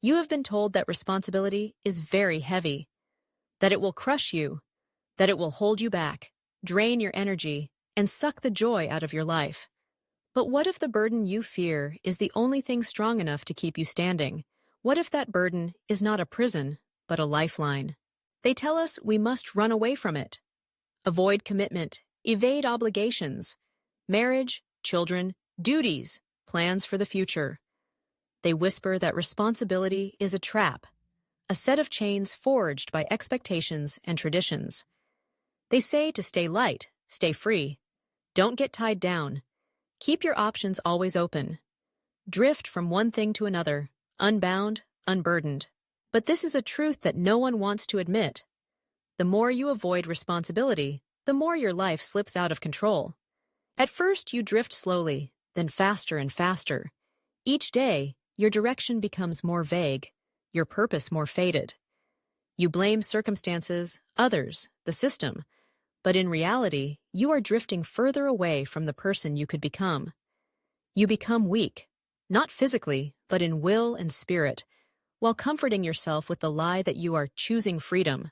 You have been told that responsibility is very heavy, that it will crush you, that it will hold you back, drain your energy, and suck the joy out of your life. But what if the burden you fear is the only thing strong enough to keep you standing? What if that burden is not a prison, but a lifeline? They tell us we must run away from it. Avoid commitment, evade obligations, marriage, children, duties, plans for the future. They whisper that responsibility is a trap, a set of chains forged by expectations and traditions. They say to stay light, stay free. Don't get tied down. Keep your options always open. Drift from one thing to another, unbound, unburdened. But this is a truth that no one wants to admit. The more you avoid responsibility, the more your life slips out of control. At first, you drift slowly, then faster and faster. Each day, your direction becomes more vague, your purpose more faded. You blame circumstances, others, the system, but in reality, you are drifting further away from the person you could become. You become weak, not physically, but in will and spirit, while comforting yourself with the lie that you are choosing freedom.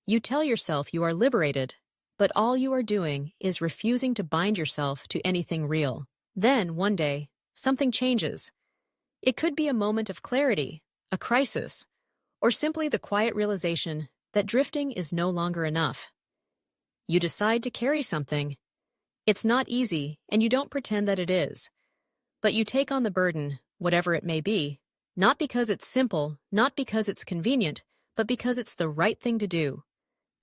You tell yourself you are liberated, but all you are doing is refusing to bind yourself to anything real. Then, one day, something changes. It could be a moment of clarity, a crisis, or simply the quiet realization that drifting is no longer enough. You decide to carry something. It's not easy, and you don't pretend that it is. But you take on the burden, whatever it may be, not because it's simple, not because it's convenient, but because it's the right thing to do.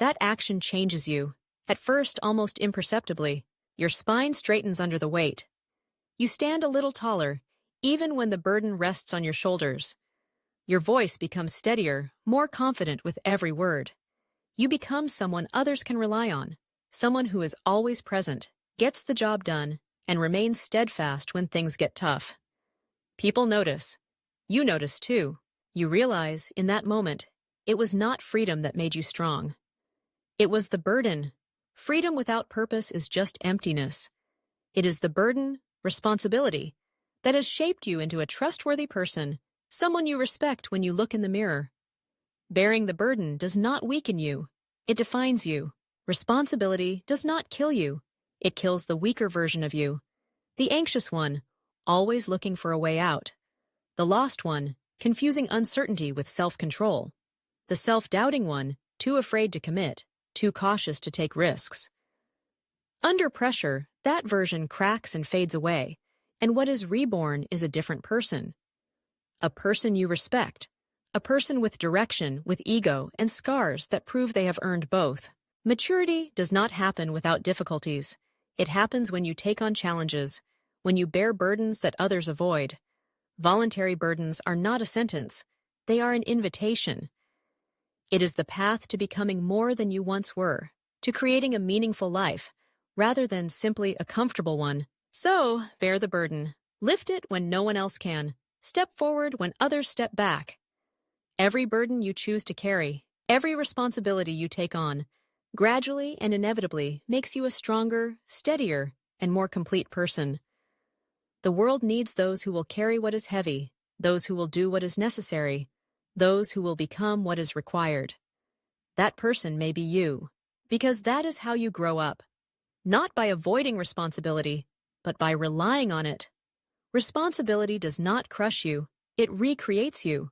That action changes you, at first almost imperceptibly. Your spine straightens under the weight. You stand a little taller, even when the burden rests on your shoulders. Your voice becomes steadier, more confident with every word. You become someone others can rely on, someone who is always present, gets the job done, and remains steadfast when things get tough. People notice. You notice too. You realize, in that moment, it was not freedom that made you strong. It was the burden. Freedom without purpose is just emptiness. It is the burden, responsibility, that has shaped you into a trustworthy person, someone you respect when you look in the mirror. Bearing the burden does not weaken you. It defines you. Responsibility does not kill you. It kills the weaker version of you. The anxious one, always looking for a way out. The lost one, confusing uncertainty with self-control. The self-doubting one, too afraid to commit, too cautious to take risks. Under pressure, that version cracks and fades away, and what is reborn is a different person. A person you respect. A person with direction, with ego, and scars that prove they have earned both. Maturity does not happen without difficulties. It happens when you take on challenges, when you bear burdens that others avoid. Voluntary burdens are not a sentence. They are an invitation. It is the path to becoming more than you once were, to creating a meaningful life, rather than simply a comfortable one. So, bear the burden. Lift it when no one else can. Step forward when others step back. Every burden you choose to carry, every responsibility you take on, gradually and inevitably makes you a stronger, steadier, and more complete person. The world needs those who will carry what is heavy, those who will do what is necessary, those who will become what is required. That person may be you, because that is how you grow up. Not by avoiding responsibility, but by relying on it. Responsibility does not crush you, it recreates you.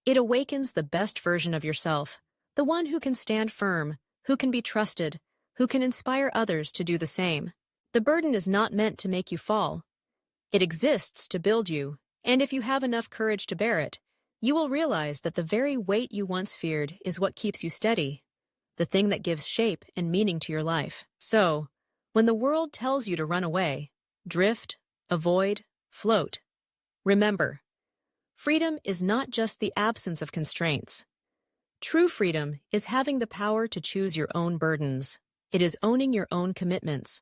It awakens the best version of yourself, the one who can stand firm, who can be trusted, who can inspire others to do the same. The burden is not meant to make you fall. It exists to build you, and if you have enough courage to bear it, you will realize that the very weight you once feared is what keeps you steady, the thing that gives shape and meaning to your life. So, when the world tells you to run away, drift, avoid, float, remember, freedom is not just the absence of constraints. True freedom is having the power to choose your own burdens. It is owning your own commitments,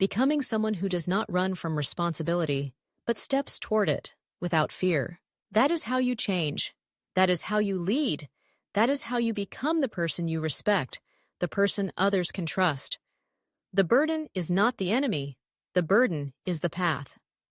becoming someone who does not run from responsibility, but steps toward it without fear. That is how you change. That is how you lead. That is how you become the person you respect, the person others can trust. The burden is not the enemy. The burden is the path.